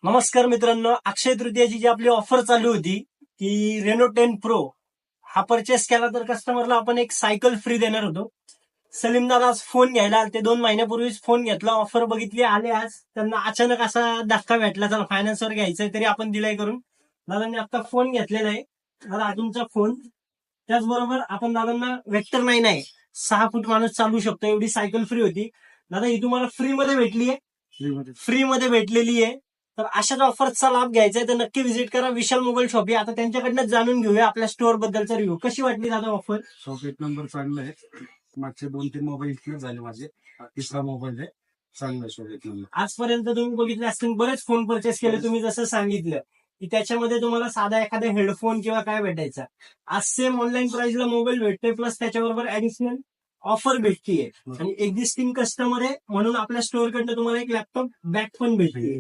नमस्कार मित्रांनो, अक्षय तृतीयाची जी आपली ऑफर चालू होती की रेनो 10 प्रो हा परचेस केला तर कस्टमरला आपण एक सायकल फ्री देणार होतो. सलीम दादा आज फोन घ्यायला आले, 2 महिन्यापूर्वीच फोन घेतला, ऑफर बघितली, आले आज. त्यांना अचानक असा धक्का भेटला, चला फायनान्सवर घ्यायचंय तरी आपण दिलाय करून. दादांनी आता फोन घेतलेला आहे. दादा हा तुमचा फोन. त्याचबरोबर आपण दादांना वेक्टर 9 आहे, 6 फूट माणूस चालू शकतो एवढी सायकल फ्री होती. दादा ही तुम्हाला फ्री मध्ये भेटली आहे, फ्री मध्ये भेटलेली आहे. तर अशाच ऑफर्सचा लाभ घ्यायचा आहे तर नक्की व्हिजिट करा विशाल मोबाईल शॉपी. आता त्यांच्याकडनं जाणून घेऊया आपल्या स्टोअर बद्दलचा रिव्ह्यू. कशी वाटली दादा ऑफर? शॉप एक नंबर चांगलं आहे. मागचे 2-3 मोबाईल क्लिअर झाले माझे. तिसरा मोबाईल आहे. चांगला आहे शॉप एक नंबर. आजपर्यंत तुम्ही बघितले असतील बरेच फोन परचेस केले, तुम्ही जसं सांगितलं की त्याच्यामध्ये तुम्हाला साधा एखादा हेडफोन किंवा काय भेटायचा. आज सेम ऑनलाईन प्राइसला मोबाईल भेटतोय, प्लस त्याच्याबरोबर ऍडिशनल ऑफर भेटतीये. आणि एक्झिस्टिंग कस्टमर आहे म्हणून आपल्या स्टोअर कडनं तुम्हाला एक लॅपटॉप बॅग पण भेटते.